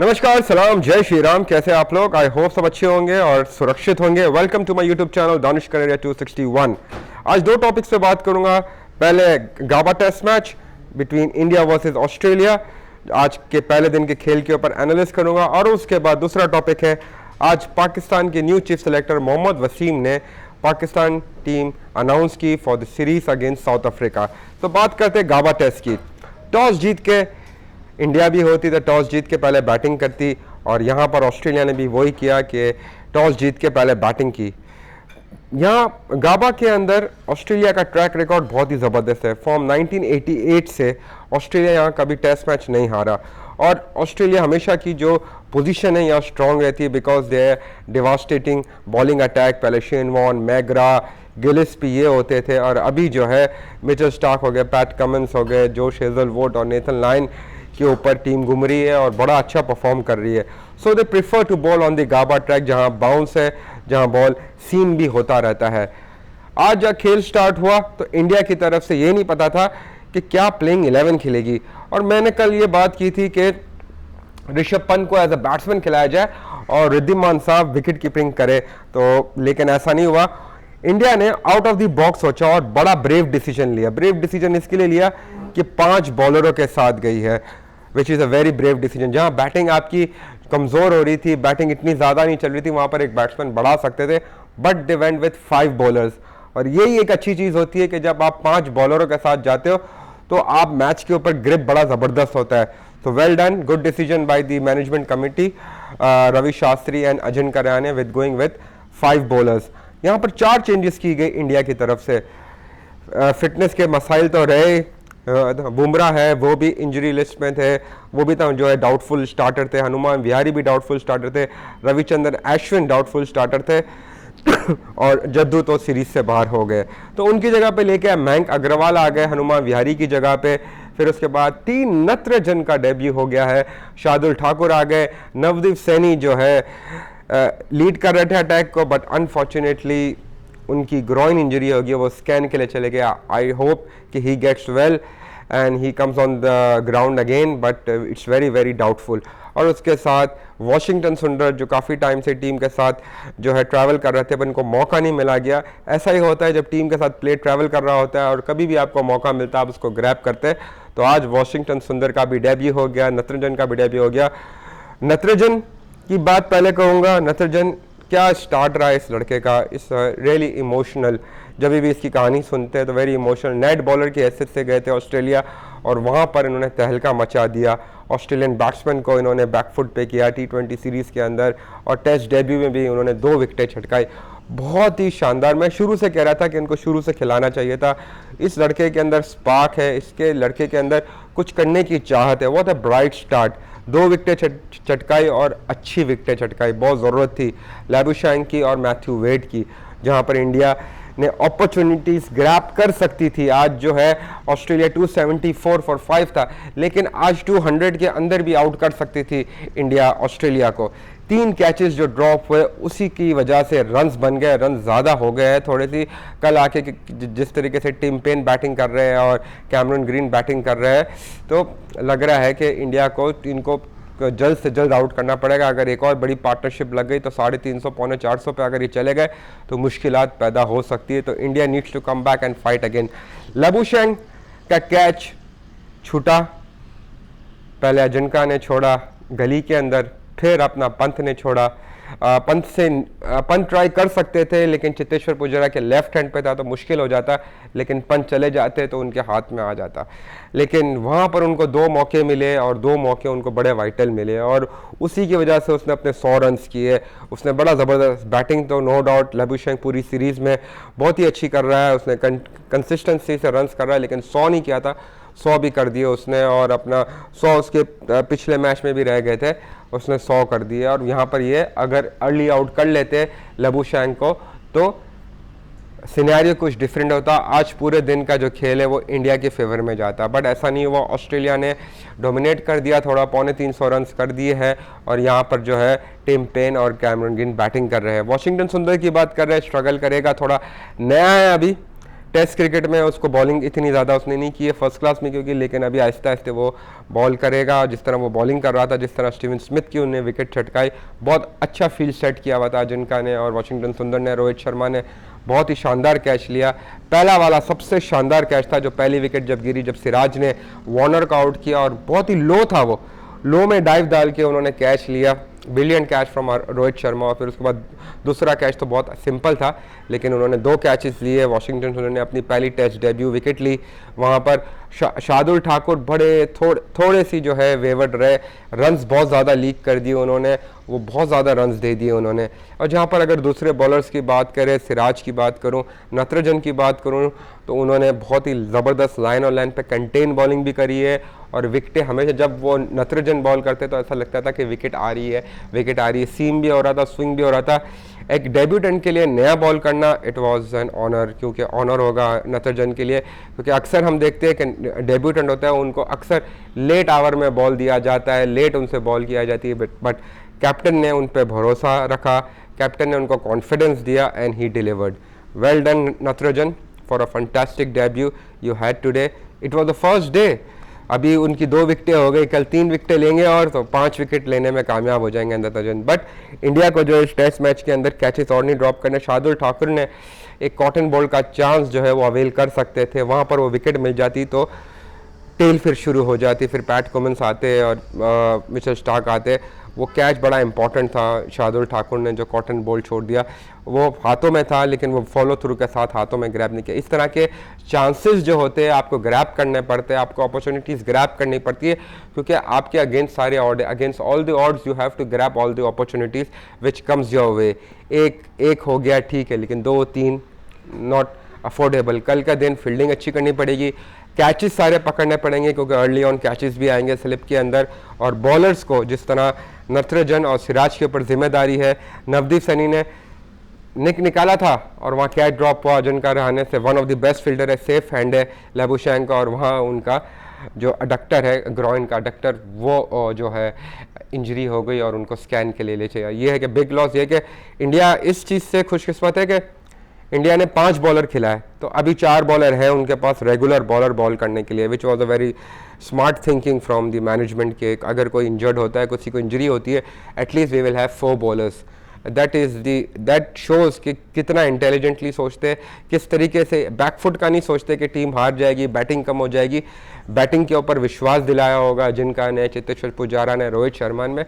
नमस्कार, सलाम, जय श्री राम। कैसे आप लोग? आई होप सब अच्छे होंगे और सुरक्षित होंगे। Welcome to my YouTube channel Danish Kaneria 261। आज दो टॉपिक्स पे बात करूंगा। पहले Gabba test match between India versus Australia, आज के पहले दिन के खेल के ऊपर एनालिसिस करूंगा। और उसके बाद दूसरा टॉपिक है, आज पाकिस्तान के new chief selector Mohammad Wasim ने पाकिस्तान टीम अनाउंस की for the series against South Africa. तो बात करते हैं गाबा टेस्ट की। टॉस जीत के इंडिया भी होती तो टॉस जीत के पहले बैटिंग करती, और यहाँ पर ऑस्ट्रेलिया ने भी वही किया कि टॉस जीत के पहले बैटिंग की। यहाँ गाबा के अंदर ऑस्ट्रेलिया का ट्रैक रिकॉर्ड बहुत ही ज़बरदस्त है। फ्रॉम 1988 से ऑस्ट्रेलिया यहाँ कभी टेस्ट मैच नहीं हारा, और ऑस्ट्रेलिया हमेशा की जो पोजीशन है यहाँ स्ट्रॉन्ग रहती है because they are devastating bowling attack. पहले शेन वॉन, मैगरा, गिलिस भी ये होते थे, और अभी जो है मिचेल स्टार्क हो गए, पैट कमिंस हो गए, जोश हेजलवुड और नेथन लाइन के ऊपर टीम घूम रही है और बड़ा अच्छा परफॉर्म कर रही है। So they prefer to bowl on the Gabba track, जहां बाउंस है, जहां बॉल सीम भी होता रहता है। आज जब खेल स्टार्ट हुआ तो इंडिया की तरफ से ये नहीं पता था कि क्या प्लेइंग 11 खेलेगी, और मैंने कल ये बात की थी कि ऋषभ पंत को एज अ बैट्समैन खिलाया जाए और रिद्धिमान साहब विकेट कीपिंग करे, तो लेकिन ऐसा नहीं हुआ। इंडिया ने आउट ऑफ द बॉक्स सोचा और बड़ा ब्रेव डिसीजन लिया। ब्रेव डिसीजन इसके लिए लिया कि 5 बॉलरों के साथ गई है, which is a very brave decision. जहां बैटिंग आपकी कमज़ोर हो रही थी, बैटिंग इतनी ज़्यादा नहीं चल रही थी, वहां पर एक बैट्समैन बढ़ा सकते थे, but they went with 5 bowlers. और यही एक अच्छी चीज़ होती है कि जब आप 5 बॉलरों के साथ जाते हो तो आप मैच के ऊपर ग्रिप बड़ा ज़बरदस्त होता है। तो well done, good decision by the management committee, Ravi Shastri and Ajinkya Rahane with going with 5 bowlers. यहाँ पर 4 चेंजेस की गई इंडिया की तरफ से। फिटनेस के मसाइल तो रहे, बुमराह है वो भी इंजरी लिस्ट में थे, वो भी जो है डाउटफुल स्टार्टर थे। हनुमान विहारी भी डाउटफुल स्टार्टर थे, रविचंद्रन अश्विन डाउटफुल स्टार्टर थे और जद्दू तो सीरीज से बाहर हो गए। तो उनकी जगह पे लेके मयंक अग्रवाल आ गए हनुमान विहारी की जगह पे। फिर उसके बाद 3 नत्रजन का डेब्यू हो गया है, शार्दुल ठाकुर आ गए, नवदीप सैनी जो है लीड कर रहे थे अटैक को, बट अनफॉर्चुनेटली उनकी ग्रोइन इंजरी हो गई, वो स्कैन के लिए चले गए। आई होप कि he gets well and he comes on the ground again, but it's very very doubtful. और उसके साथ वॉशिंगटन सुंदर जो काफ़ी टाइम से टीम के साथ जो है ट्रैवल कर रहे थे, पर इनको मौका नहीं मिला गया। ऐसा ही होता है जब टीम के साथ प्लेयर ट्रैवल कर रहा होता है और कभी भी आपको मौका मिलता है आप उसको ग्रैब करते हैं। तो आज वॉशिंगटन सुंदर का भी डेब्यू हो गया, नत्रजन का भी डेब्यू हो गया। नत्रजन की बात पहले कहूँगा, नत्रजन क्या स्टार्ट रहा है इस लड़के का, इस रियली इमोशनल। जब भी इसकी कहानी सुनते हैं तो वेरी इमोशनल। नेट बॉलर की हैसियत से गए थे ऑस्ट्रेलिया और वहाँ पर इन्होंने तहलका मचा दिया। ऑस्ट्रेलियन बैट्समैन को इन्होंने बैकफुट पे किया T20 सीरीज़ के अंदर, और टेस्ट डेब्यू में भी उन्होंने 2 विकेटें छटकाई। बहुत ही शानदार। मैं शुरू से कह रहा था कि इनको शुरू से खिलाना चाहिए था। इस लड़के के अंदर स्पार्क है, इसके लड़के के अंदर कुछ करने की चाहत है। बहुत है ब्राइट स्टार्ट, 2 विकेटें चटकाई और अच्छी विकेटें चटकाई। बहुत ज़रूरत थी लैबुशैंक की और मैथ्यू वेड की, जहाँ पर इंडिया ने अपॉर्चुनिटीज ग्रैब कर सकती थी। आज जो है ऑस्ट्रेलिया 274 फॉर 5 था, लेकिन आज 200 के अंदर भी आउट कर सकती थी इंडिया ऑस्ट्रेलिया को। 3 कैचेस जो ड्रॉप हुए उसी की वजह से रन्स बन गए, रन ज़्यादा हो गए हैं थोड़ी सी। कल आके जिस तरीके से टिम पेन बैटिंग कर रहे हैं और कैमरन ग्रीन बैटिंग कर रहे हैं, तो लग रहा है कि इंडिया को इनको जल्द से जल्द आउट करना पड़ेगा। अगर एक और बड़ी पार्टनरशिप लग गई तो 350 पौने 400 पे अगर ये चले गए तो मुश्किलात पैदा हो सकती है। तो India needs to come back and fight again. Labuschagne का कैच छूटा, पहले अजंका ने छोड़ा गली के अंदर, फिर अपना पंत ने छोड़ा। पंत ट्राई कर सकते थे, लेकिन चेतेश्वर पुजारा के लेफ्ट हैंड पे था तो मुश्किल हो जाता, लेकिन पंत चले जाते तो उनके हाथ में आ जाता। लेकिन वहाँ पर उनको 2 मौके मिले और 2 मौके उनको बड़े वाइटल मिले, और उसी की वजह से उसने अपने 100 रन्स किए। उसने बड़ा ज़बरदस्त बैटिंग तो नो डाउट लैबुशैंक पूरी सीरीज़ में बहुत ही अच्छी कर रहा है, उसने कंसिस्टेंसी से रन्स कर रहा है, लेकिन 100 नहीं किया था। 100 भी कर दिए उसने, और अपना 100 उसके पिछले मैच में भी रह गए थे, उसने 100 कर दिए। और यहाँ पर ये अगर अर्ली आउट कर लेते लैबुशैंक को तो सिनेरियो कुछ डिफरेंट होता। आज पूरे दिन का जो खेल है वो इंडिया के फेवर में जाता, बट ऐसा नहीं हुआ। ऑस्ट्रेलिया ने डोमिनेट कर दिया, थोड़ा 350 रन्स कर दिए हैं, और यहाँ पर जो है टिम पेन और कैमरन ग्रीन बैटिंग कर रहे हैं। वॉशिंगटन सुंदर की बात कर रहे हैं, स्ट्रगल करेगा, थोड़ा नया है अभी, टेस्ट क्रिकेट में उसको बॉलिंग इतनी ज़्यादा उसने नहीं की है फर्स्ट क्लास में, क्योंकि लेकिन अभी आहिस्ते आहिस्ते वो बॉल करेगा। जिस तरह वो बॉलिंग कर रहा था, जिस तरह स्टीवन स्मिथ की उन्हें विकेट छटकाई, बहुत अच्छा फील्ड सेट किया हुआ था अजिंका ने और वाशिंगटन सुंदर ने। रोहित शर्मा ने बहुत ही शानदार कैच लिया, पहला वाला सबसे शानदार कैच था जो पहली विकेट जब गिरी, जब सिराज ने वार्नर का आउट किया और बहुत ही लो था, वो लो में डाइव डाल के उन्होंने कैच लिया, brilliant catch from Rohit Sharma. और फिर उसके बाद दूसरा कैच तो बहुत सिंपल था, लेकिन उन्होंने 2 कैचेस लिए। वाशिंगटन सुंदर ने अपनी पहली टेस्ट डेब्यू विकेट ली, वहाँ पर शार्दुल ठाकुर बड़े थोड़े सी जो है वेवर्ड रहे, रन्स बहुत ज़्यादा लीक कर दिए उन्होंने, वो बहुत ज़्यादा रन्स दे दिए उन्होंने। और जहाँ पर अगर दूसरे बॉलर्स की बात करें, सिराज की बात करूँ, नटराजन की बात करूँ, तो उन्होंने बहुत ही ज़बरदस्त लाइन और लाइन पे कंटेन बॉलिंग भी करी है। और विकेटें हमेशा जब वो नटराजन बॉल करते तो ऐसा लगता था कि विकेट आ रही है, विकेट आ रही है, सीम भी हो रहा था, स्विंग भी हो रहा था। एक डेब्यूटेंट के लिए नया बॉल करना इट वाज एन ऑनर, क्योंकि ऑनर होगा नटराजन के लिए, क्योंकि अक्सर हम देखते हैं कि डेब्यूटेंट होता है उनको अक्सर लेट आवर में बॉल दिया जाता है, लेट उनसे बॉल किया जाती है, बट कैप्टन ने उन पर भरोसा रखा, कैप्टन ने उनको कॉन्फिडेंस दिया and he delivered. Well done Natarajan for a fantastic debut you had today. It was the first day, अभी उनकी 2 विकेटें हो गई, कल 3 विकेटें लेंगे और तो 5 विकेट लेने में कामयाब हो जाएंगे नटराजन। बट इंडिया को जो इस टेस्ट मैच के अंदर कैचेस और नहीं ड्रॉप करने, शार्दुल ठाकुर ने एक कॉटन बॉल का चांस जो है वो अवेल कर सकते थे, वहाँ पर वो विकेट मिल जाती तो टेल फिर शुरू हो जाती, फिर पैट कमिंस आते और मिचेल स्टार्क आते। वो कैच बड़ा इंपॉर्टेंट था, शार्दुल ठाकुर ने जो कॉटन बॉल छोड़ दिया वो हाथों में था, लेकिन वो फॉलो थ्रू के साथ हाथों में ग्रैब नहीं किया। इस तरह के चांसेस जो होते हैं आपको ग्रैब करने पड़ते हैं, आपको अपॉर्चुनिटीज़ ग्रैब करनी पड़ती है, क्योंकि आपके अगेंस्ट सारे order, against all the odds you have to grab all the opportunities which comes your way. एक हो गया ठीक है, लेकिन 2-3 नॉट अफोर्डेबल। कल का दिन फील्डिंग अच्छी करनी पड़ेगी, कैचेस सारे पकड़ने पड़ेंगे, क्योंकि अर्ली ऑन कैचेस भी आएंगे स्लिप के अंदर। और बॉलर्स को जिस तरह नटराजन और सिराज के ऊपर जिम्मेदारी है, नवदीप सैनी ने निकाला था और वहाँ कैच ड्रॉप हुआ जिनका रहने से, one of the best fielder है, सेफ हैंड है लेबुशैन का, और वहाँ उनका जो अडक्टर है, ग्रॉइन का अडक्टर, वो जो है इंजरी हो गई और उनको स्कैन के लिए ले चाहिए। ये है कि बिग लॉस, ये कि इंडिया इस चीज़ से खुशकिस्मत है कि इंडिया ने 5 बॉलर खिलाए, तो अभी 4 बॉलर हैं उनके पास रेगुलर बॉलर बॉल करने के लिए, which was a very smart thinking from the management के अगर कोई इंजर्ड होता है, किसी को इंजरी होती है, at least we will have 4 bowlers. That shows कि कितना इंटेलिजेंटली सोचते हैं, किस तरीके से बैकफुट का नहीं सोचते कि टीम हार जाएगी, बैटिंग कम हो जाएगी, बैटिंग के ऊपर विश्वास दिलाया होगा जिनका ने, चेतेश्वर पुजारा ने, रोहित शर्मा ने,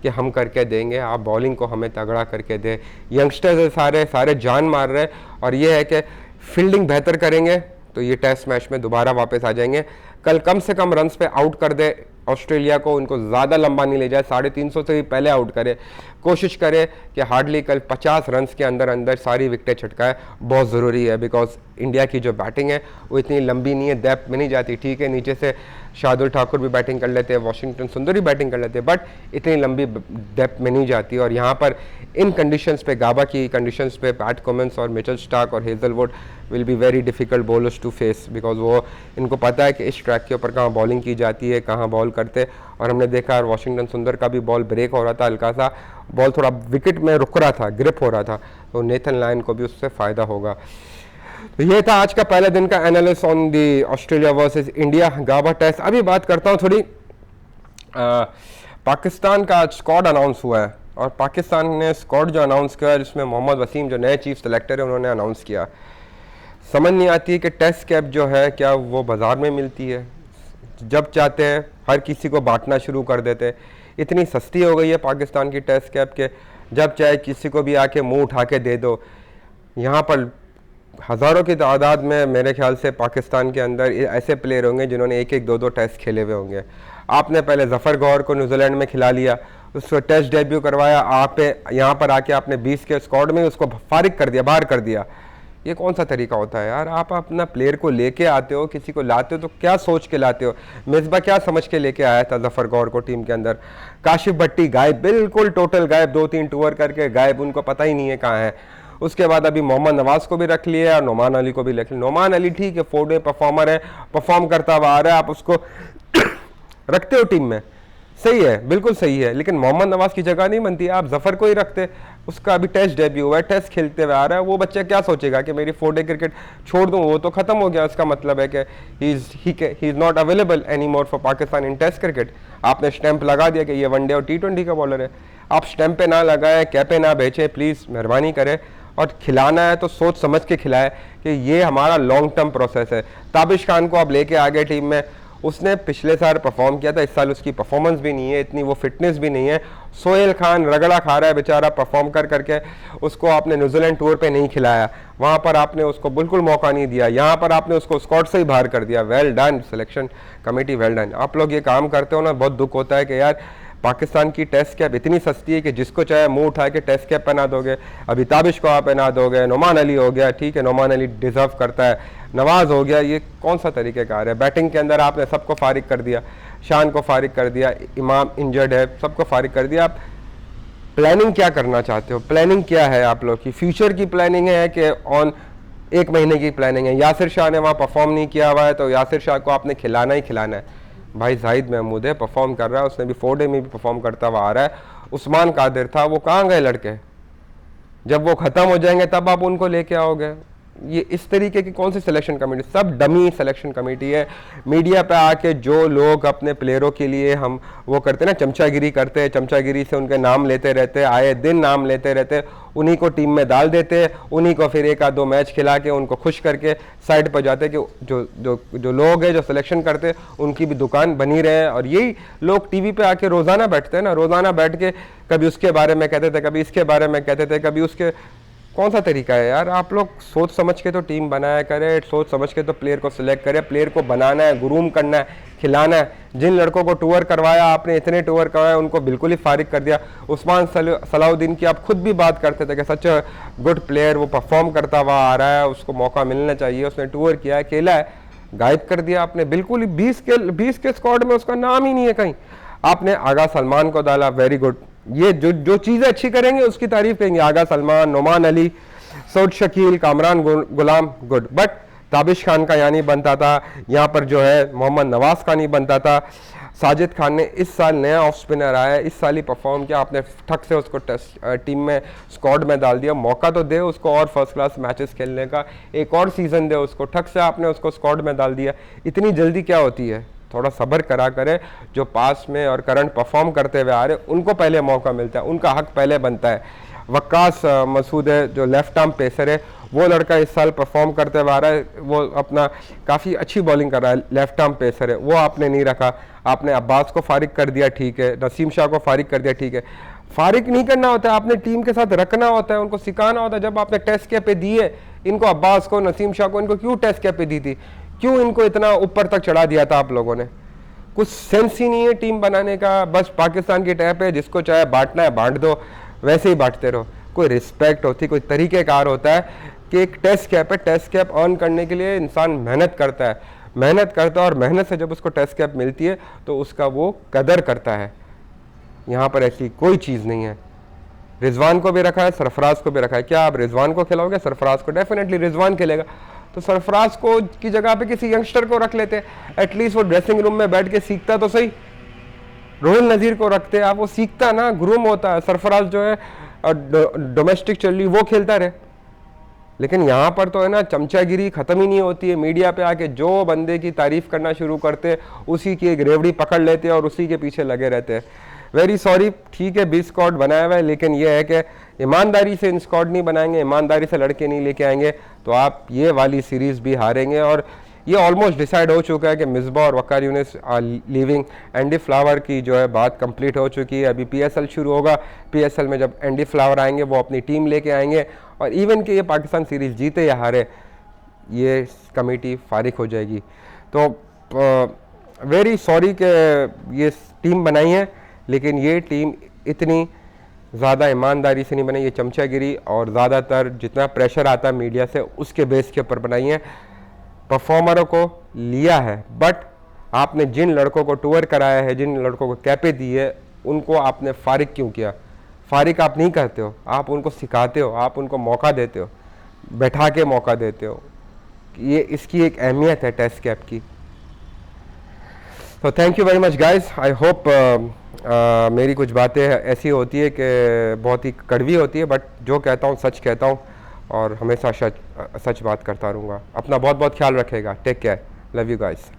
कि हम करके देंगे, आप बॉलिंग को हमें तगड़ा करके दे। यंगस्टर्स सारे जान मार रहे हैं, और ये है कि फील्डिंग बेहतर करेंगे तो ये टेस्ट मैच में दोबारा वापस आ जाएंगे। कल कम से कम रन्स पे आउट कर दे ऑस्ट्रेलिया को, उनको ज़्यादा लंबा नहीं ले जाए, 350 से भी पहले आउट करे, कोशिश करे कि हार्डली कल 50 रन्स के अंदर अंदर सारी विकेटें छटकाए, बहुत ज़रूरी है। बिकॉज इंडिया की जो बैटिंग है वो इतनी लंबी नहीं है, डेप्थ में नहीं जाती। ठीक है, नीचे से शार्दुल ठाकुर भी बैटिंग कर लेते हैं, वाशिंगटन सुंदर भी बैटिंग कर लेते हैं, बट इतनी लंबी डेप्थ में नहीं जाती। और यहाँ पर इन कंडीशंस पे, गाबा की कंडीशंस पे, पैट कमिंस और मिचेल स्टार्क और Hazlewood will be very difficult bowlers to face, because वो इनको पता है कि इस ट्रैक के ऊपर कहाँ बॉलिंग की जाती है, कहाँ बॉल करते। और हमने देखा वाशिंगटन सुंदर का भी बॉल ब्रेक हो रहा था, हल्का सा बॉल थोड़ा विकेट में रुक रहा था, ग्रिप हो रहा था, तो नेथन लायन को भी उससे फ़ायदा होगा। तो ये था आज का पहले दिन का analysis on the Australia versus India Gabba test. अभी बात करता हूँ थोड़ी पाकिस्तान का स्क्वाड अनाउंस हुआ है, और पाकिस्तान ने स्क्वाड जो अनाउंस किया जिसमें मोहम्मद वसीम जो नए चीफ सेलेक्टर है उन्होंने अनाउंस किया। समझ नहीं आती कि टेस्ट कैप जो है क्या वो बाज़ार में मिलती है, जब चाहते हैं हर किसी को बांटना शुरू कर देते। इतनी सस्ती हो गई है पाकिस्तान की टेस्ट कैप के, जब चाहे किसी को भी आके मुंह उठा के दे दो। यहाँ पर हज़ारों की तादाद में मेरे ख्याल से पाकिस्तान के अंदर ऐसे प्लेयर होंगे जिन्होंने 1-1, 2-2 टेस्ट खेले हुए होंगे। आपने पहले जफ़र गौर को न्यूजीलैंड में खिला लिया, उसको टेस्ट डेब्यू करवाया, आप यहाँ पर आके आपने 20 के स्क्वाड में उसको फारिग कर दिया, बाहर कर दिया। ये कौन सा तरीका होता है यार? आप अपना प्लेयर को लेके आते हो, किसी को लाते हो तो क्या सोच के लाते हो? मिसबा क्या समझ के लेके आया था जफ़र गौर को टीम के अंदर? काशिफ भट्टी गायब, बिल्कुल टोटल गायब, 2-3 टूर करके गायब, उनको पता ही नहीं है कहाँ है। उसके बाद अभी मोहम्मद नवाज को भी रख लिया और नोमान अली को भी रख लिया। नोमान अली ठीक है, 4 डे परफॉर्मर है, परफॉर्म करता हुआ आ रहा है, आप उसको रखते हो टीम में। सही है, बिल्कुल सही है, लेकिन मोहम्मद नवाज की जगह नहीं बनती। आप जफर को ही रखते, उसका अभी टेस्ट डेब्यू हुआ है, टेस्ट खेलते हुए आ रहा है। वो बच्चा क्या सोचेगा कि मेरी 4 डे क्रिकेट छोड़ दूं, वो तो खत्म हो गया। उसका मतलब है कि he is not available any more for Pakistan in test cricket. आपने स्टैंप लगा दिया कि ये वनडे और T20 का बॉलर है। आप स्टैंप पे ना लगाए, कैपे ना बेचे, प्लीज़ मेहरबानी करें। और खिलाना है तो सोच समझ के खिलाए कि ये हमारा लॉन्ग टर्म प्रोसेस है। ताबिश खान को आप लेके आ गए टीम में, उसने पिछले साल परफॉर्म किया था, इस साल उसकी परफॉर्मेंस भी नहीं है, इतनी वो फिटनेस भी नहीं है। सोहेल खान रगड़ा खा रहा है बेचारा परफॉर्म कर करके, उसको आपने न्यूजीलैंड टूर पे नहीं खिलाया, वहाँ पर आपने उसको बिल्कुल मौका नहीं दिया, यहाँ पर आपने उसको स्क्वाड से ही बाहर कर दिया। Well done selection committee, well done. आप लोग ये काम करते हो ना, बहुत दुख होता है कि यार पाकिस्तान की टेस्ट कैप इतनी सस्ती है कि जिसको चाहे मुंह उठा के टेस्ट कैप पहना दोगे। अभी ताबिश को आप पहना दोगे, नोमान अली हो गया, ठीक है नोमान अली डिजर्व करता है, नवाज हो गया, ये कौन सा तरीक़ेकार है? बैटिंग के अंदर आपने सबको फारिग कर दिया, शान को फारिग कर दिया, इमाम इंजर्ड है, सबको फारिग कर दिया। आप प्लानिंग क्या करना चाहते हो? प्लानिंग क्या है आप लोग की? फ्यूचर की प्लानिंग है कि ऑन 1 महीने की प्लानिंग है? यासिर शाह ने वहाँ परफॉर्म नहीं किया हुआ है तो यासिर शाह को आपने खिलाना ही खिलाना है। भाई जाहिद महमूद है, परफॉर्म कर रहा है, उसने भी 4 डे में भी परफॉर्म करता हुआ आ रहा है। उस्मान कादिर था, वो कहाँ गए लड़के? जब वो ख़त्म हो जाएंगे तब आप उनको लेके आओगे। ये इस तरीके की कौन सी सिलेक्शन कमेटी? सब डमी सिलेक्शन कमेटी है। मीडिया पे आके जो लोग अपने प्लेयरों के लिए हम वो करते हैं ना, चमचागिरी करते हैं, चमचागिरी से उनके नाम लेते रहते, आए दिन नाम लेते रहते, उन्हीं को टीम में डाल देते, उन्हीं को फिर 1 आध 2 मैच खिला के उनको खुश करके साइड पर जाते कि जो जो जो लोग हैं जो सिलेक्शन करते उनकी भी दुकान बनी रहे। और यही लोग टीवी पे आके रोज़ाना बैठते हैं ना, रोज़ाना बैठ के कभी उसके बारे में कहते थे, कभी इसके बारे में कहते थे, कभी उसके। कौन सा तरीका है यार? आप लोग सोच समझ के तो टीम बनाया करें, सोच समझ के तो प्लेयर को सिलेक्ट करें। प्लेयर को बनाना है, गुरूम करना है, खिलाना है। जिन लड़कों को टूर करवाया आपने, इतने टूर करवाए, उनको बिल्कुल ही फारिग कर दिया। उस्मान सलाउद्दीन की आप खुद भी बात करते थे कि सच गुड प्लेयर, वो परफॉर्म करता हुआ आ रहा है, उसको मौका मिलना चाहिए, उसने टूर किया है, खेला है, गायब कर दिया आपने बिल्कुल ही। 20 के स्क्वाड में उसका नाम ही नहीं है कहीं। आपने आगा सलमान को डाला, वेरी गुड। ये जो जो चीज़ें अच्छी करेंगे उसकी तारीफ करेंगे, आगा सलमान, नोमान अली, सऊद शकील, कामरान गुलाम, गुड। बट ताबिश खान का यहाँ नहीं बनता था, यहाँ पर जो है मोहम्मद नवाज का नहीं बनता था। साजिद खान ने इस साल नया ऑफ स्पिनर आया है, इस साल ही परफॉर्म किया, आपने ठक से उसको टेस्ट टीम में स्क्वाड में डाल दिया। मौका तो दे उसको और फर्स्ट क्लास मैचेस खेलने का, एक और सीज़न दे उसको। ठक से आपने उसको स्क्वाड में डाल दिया, इतनी जल्दी क्या होती है? थोड़ा सब्र करा करे। जो पास में और करंट परफॉर्म करते हुए आ रहे उनको पहले मौका मिलता है, उनका हक पहले बनता है। वक्कास मसूद है जो लेफ्ट आर्म पेसर है, वो लड़का इस साल परफॉर्म करते हुए आ रहा है, वो अपना काफ़ी अच्छी बॉलिंग कर रहा है, लेफ्ट आर्म पेसर है, वो आपने नहीं रखा। आपने अब्बास को फारिग कर दिया, ठीक है, नसीम शाह को फारिग कर दिया, ठीक है। फारिग नहीं करना होता है, आपने टीम के साथ रखना होता है, उनको सिखाना होता है। जब आपने टेस्ट कैप पे दिए इनको, अब्बास को, नसीम शाह को, इनको क्यों टेस्ट कैप पे दी थी? क्यों इनको इतना ऊपर तक चढ़ा दिया था आप लोगों ने? कुछ सेंस ही नहीं है टीम बनाने का। बस पाकिस्तान की टैप है, जिसको चाहे बांटना है बांट दो, वैसे ही बांटते रहो। कोई रिस्पेक्ट होती, कोई तरीक़ेकार होता है कि एक टेस्ट कैप है, टेस्ट कैप अर्न करने के लिए इंसान मेहनत करता है, और मेहनत से जब उसको टेस्ट कैप मिलती है तो उसका वो कदर करता है। यहाँ पर ऐसी कोई चीज़ नहीं है। रिजवान को भी रखा है, सरफराज को भी रखा है। क्या आप रिजवान को खिलाओगे? सरफराज को? डेफिनेटली रिजवान खेलेगा। तो सरफराज को की जगह पे किसी यंगस्टर को रख लेते, एटलीस्ट वो ड्रेसिंग रूम में बैठ के सीखता तो सही। रोहिल नज़ीर को रखते आप, वो सीखता ना, ग्रूम होता है। सरफराज जो है डोमेस्टिक चल रही वो खेलता रहे। लेकिन यहाँ पर तो है ना, चमचागिरी ख़त्म ही नहीं होती है। मीडिया पे आके जो बंदे की तारीफ़ करना शुरू करते उसी की एक रेवड़ी पकड़ लेते और उसी के पीछे लगे रहते हैं। वेरी सॉरी, ठीक है 20 स्क्वाड बनाया हुआ है, लेकिन यह है कि ईमानदारी से इन स्क्वाड नहीं बनाएंगे, ईमानदारी से लड़के नहीं लेके आएंगे तो आप ये वाली सीरीज़ भी हारेंगे। और ये ऑलमोस्ट डिसाइड हो चुका है कि मिसबा और Waqar Younis are leaving. Andy Flower की जो है बात कंप्लीट हो चुकी है। अभी PSL शुरू होगा, PSL में जब एंडी फ्लावर आएंगे वो अपनी टीम लेके आएंगे, और इवन कि ये पाकिस्तान सीरीज़ जीते या हारे, ये कमेटी फारिग हो जाएगी। तो वेरी सॉरी कि ये टीम बनाई है, लेकिन ये टीम इतनी ज़्यादा ईमानदारी से नहीं बनाई, ये चमचागिरी और ज़्यादातर जितना प्रेशर आता है मीडिया से उसके बेस के ऊपर बनाई है। परफॉर्मरों को लिया है, बट आपने जिन लड़कों को टूर कराया है, जिन लड़कों को कैपे दी है, उनको आपने फारिग क्यों किया? फारिग आप नहीं करते हो, आप उनको सिखाते हो, आप उनको मौका देते हो, बैठा के मौका देते हो। ये इसकी एक अहमियत है टेस्ट कैप की। तो thank you very much guys, I hope मेरी कुछ बातें ऐसी होती है कि बहुत ही कड़वी होती है, बट जो कहता हूँ सच कहता हूँ और हमेशा सच बात करता रहूँगा। अपना बहुत बहुत ख्याल रखेगा। Take care, love you guys.